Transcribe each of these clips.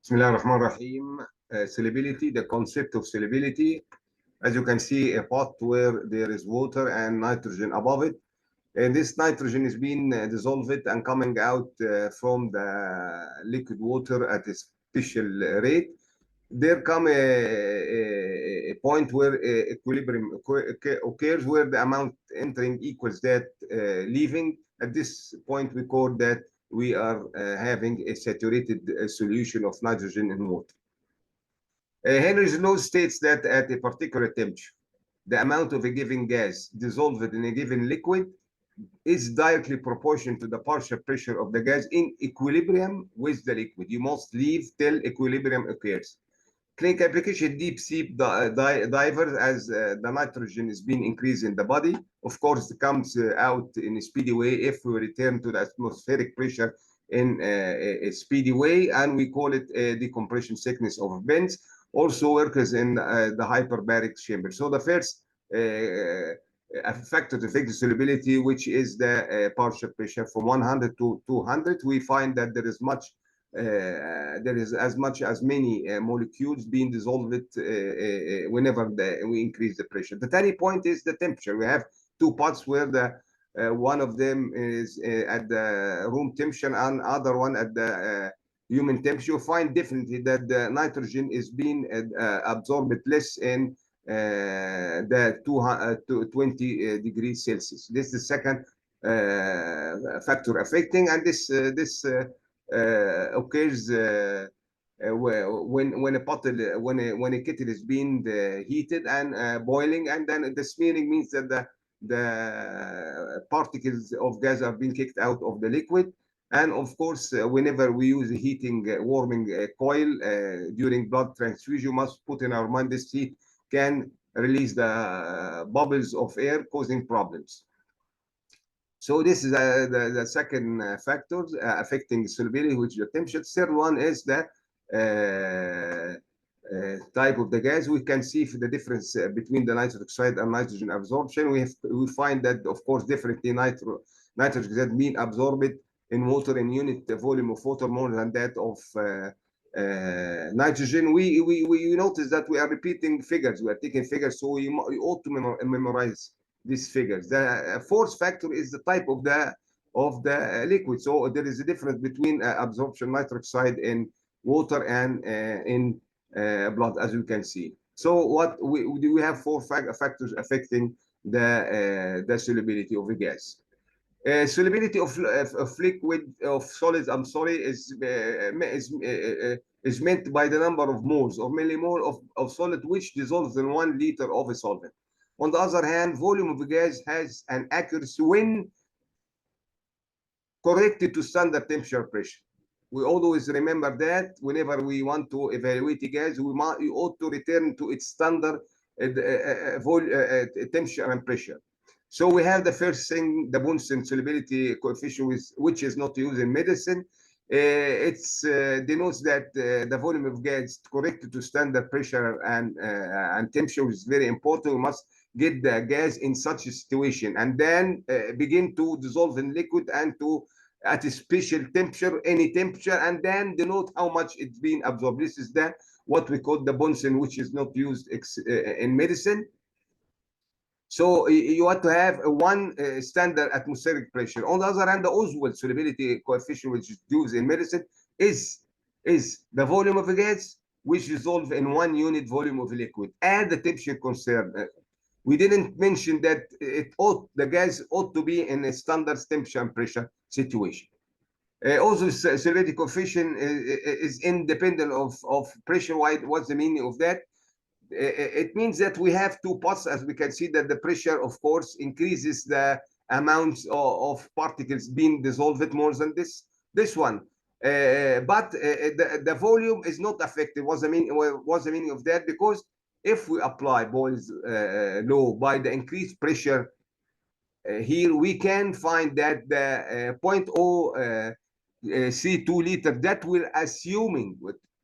Bismillah ar-Rahman ar-Rahim. Solubility, the concept of solubility. As you can see, a pot where there is water and nitrogen above it. And this nitrogen is being dissolved and coming out from the liquid water at a special rate. There come a point where equilibrium occurs, where the amount entering equals that leaving. At this point, we call that we are having a saturated solution of nitrogen in water. Henry's law states that at a particular temperature, the amount of a given gas dissolved in a given liquid is directly proportional to the partial pressure of the gas in equilibrium with the liquid. You must leave till equilibrium occurs. Clinical application, deep sea divers, as the nitrogen is being increased in the body. Of course, it comes out in a speedy way if we return to the atmospheric pressure in a speedy way, and we call it a decompression sickness of vents. Also works in the hyperbaric chamber. So the first factor to affect the solubility, which is the partial pressure from 100 to 200, we find that there is as much as many molecules being dissolved whenever we increase the pressure. The tiny point is the temperature. We have two pots where the one of them is at the room temperature and other one at the human temperature. You find definitely that the nitrogen is being absorbed less in the 20 degrees Celsius. This is the second factor affecting, and this occurs when a kettle is being heated and boiling, and then the smearing means that the particles of gas are being kicked out of the liquid. And of course, whenever we use a heating, warming coil during blood transfusion, you must put in our mind this heat can release the bubbles of air, causing problems. So this is the second factor affecting solubility, which is the temperature. The third one is the type of the gas. We can see the difference between the nitric oxide and nitrogen absorption. We find that, of course, differently nitrogen gas being absorbed in water in unit volume of water more than that of nitrogen. We notice that we are repeating figures. We are taking figures, so you ought to memorize these figures. The fourth factor is the type of the liquid. So there is a difference between absorption nitric oxide in water and in blood, as you can see. So what we have four factors affecting the solubility of a gas. Solubility of liquid, of solids, I'm sorry, is meant by the number of moles or millimole of solid which dissolves in 1 liter of a solvent. On the other hand, volume of a gas has an accuracy when corrected to standard temperature pressure. We always remember that whenever we want to evaluate a gas, we ought to return to its standard temperature and pressure. So we have the first thing, the Bunsen solubility coefficient, which is not used in medicine. It denotes that the volume of gas corrected to standard pressure and temperature is very important. We must get the gas in such a situation and then begin to dissolve in liquid and to at a special temperature, any temperature, and then denote how much it's being absorbed. This is what we call the Bunsen, which is not used in medicine. So you want to have one standard atmospheric pressure. On the other hand, the Oswald solubility coefficient, which is used in medicine, is the volume of a gas which dissolves in 1 unit volume of a liquid and the temperature concerned. We didn't mention that the gas ought to be in a standard temperature and pressure situation. Also, solubility coefficient is independent of pressure. What's the meaning of that? It means that we have two pots, as we can see that the pressure, of course, increases the amounts of particles being dissolved more than this one. But the volume is not affected. What's the meaning of that? Because if we apply Boyle's law by the increased pressure here, we can find that the 0.0 C2 liter that we're assuming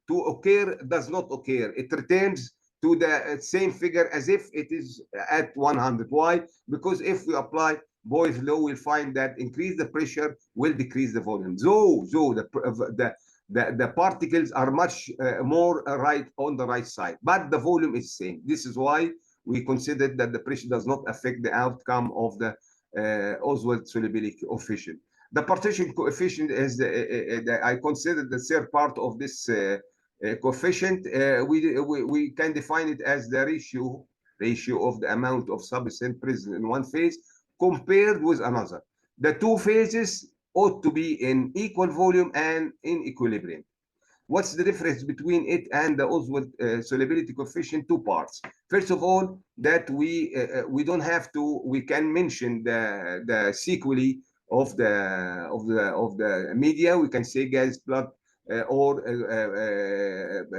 to occur does not occur. It returns to the same figure as if it is at 100. Why? Because if we apply Boyle's law, we'll find that increase the pressure will decrease the volume. So the the particles are much more right on the right side, but the volume is same. This is why we considered that the pressure does not affect the outcome of the Oswald solubility coefficient. The partition coefficient is I consider the third part of this coefficient. We can define it as the ratio of the amount of substance present in one phase compared with another. The two phases ought to be in equal volume and in equilibrium. What's the difference between it and the Oswald solubility coefficient? Two parts. First of all, that we don't have to. We can mention the sequelae of the media. We can say gas, blood, or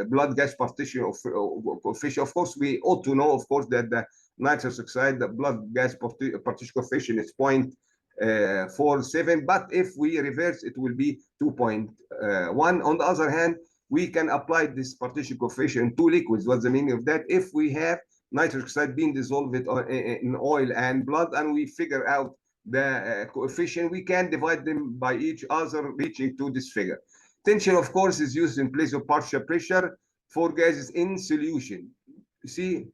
blood gas partition of coefficient. Of course, we ought to know, of course, that the nitrous oxide, the blood gas partition coefficient is 0.47, but if we reverse, it will be 2.1. On the other hand, we can apply this partition coefficient to liquids. What's the meaning of that? If we have nitrous oxide being dissolved in oil and blood, and we figure out the coefficient, we can divide them by each other, reaching to this figure. Tension, of course, is used in place of partial pressure for gases in solution. You see,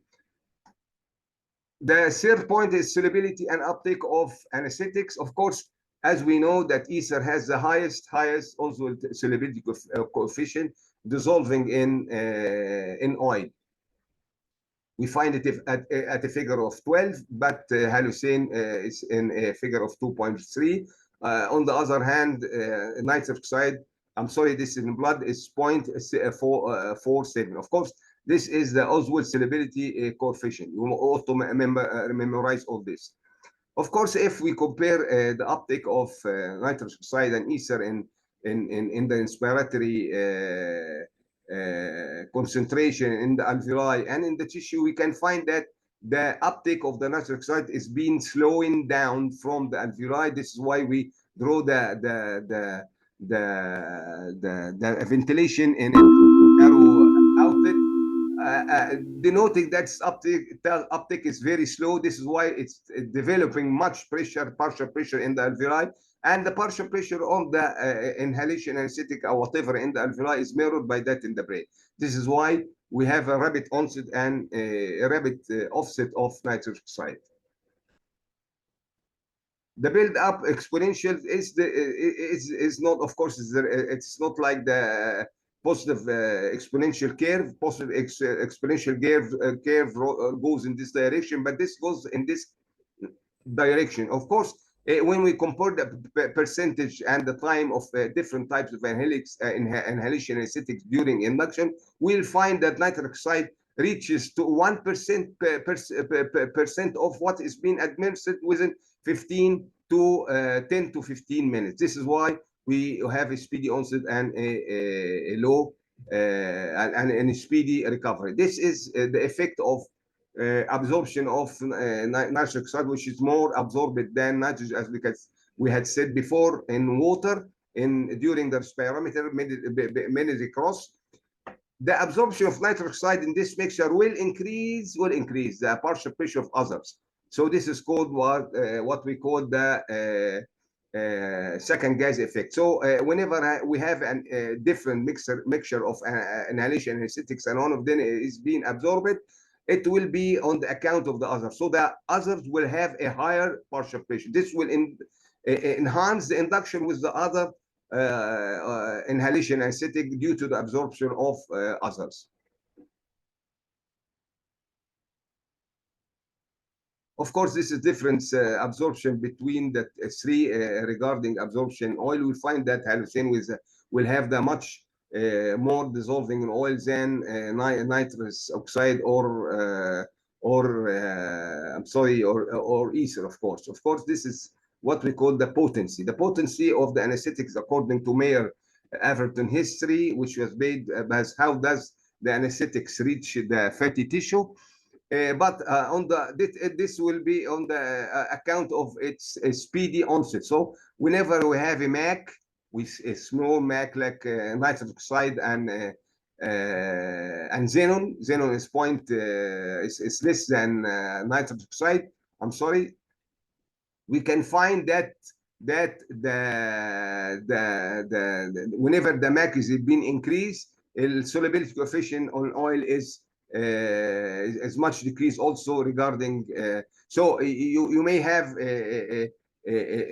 the third point is solubility and uptake of anesthetics. Of course, as we know that ether has the highest Oswald solubility coefficient dissolving in oil. We find it at a figure of 12, but hallucine is in a figure of 2.3. On the other hand, nitrous oxide, I'm sorry, this in blood is 0.47. Of course, this is the Oswald solubility coefficient. You ought to memorize all this. Of course, if we compare the uptake of nitrous oxide and ether in the inspiratory concentration in the alveoli and in the tissue, we can find that the uptake of the nitrous oxide is being slowing down from the alveoli. This is why we draw the ventilation in arrow outlet, denoting that uptake is very slow. This is why it's developing much pressure, partial pressure in the alveoli, and the partial pressure on the inhalation anesthetic or whatever in the alveoli is mirrored by that in the brain. This is why we have a rapid onset and a rapid offset of nitrous oxide. The build-up exponential is not, of course, it's not like the positive exponential curve. Positive exponential curve goes in this direction, but this goes in this direction. Of course, when we compare the percentage and the time of different types of inhalation anesthetics during induction, we'll find that nitrous oxide reaches to 1% of what is being administered within 10 to 15 minutes. This is why we have a speedy onset and a low and a speedy recovery. This is the effect of absorption of nitrous oxide, which is more absorbed than nitrogen, as we had said before, in water during the spirometer minute cross. The absorption of nitrous oxide in this mixture will increase the partial pressure of others. So this is called what we call the second gas effect. So whenever we have a different mixture of inhalation anesthetics and one of them is being absorbed, it will be on the account of the others. So the others will have a higher partial pressure. This will enhance the induction with the other inhalation anesthetic due to the absorption of others. Of course, this is different absorption between the three regarding absorption oil. We find that hallucine will have the much more dissolving in oil than nitrous oxide or ether. Of course, this is what we call the potency. The potency of the anesthetics, according to Mayer Averton history, which was made as how does the anesthetics reach the fatty tissue. But this will be on the account of its speedy onset. So whenever we have a MAC, with a small MAC like nitrous oxide and xenon is less than nitrous oxide. I'm sorry. We can find that that whenever the MAC is being increased, the solubility coefficient on oil is much decreased also regarding. So you may have a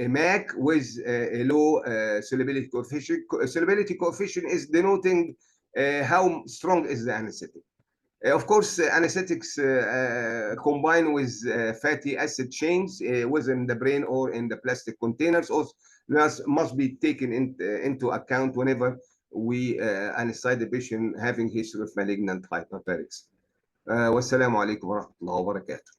MAC with a low solubility coefficient. Solubility coefficient is denoting how strong is the anesthetic. Of course, anesthetics combined with fatty acid chains within the brain or in the plastic containers also must be taken into account whenever we anesthetize the patient having history of malignant hyperbarics. Wassalamu alaikum wa rahmatullahi wa barakatuh.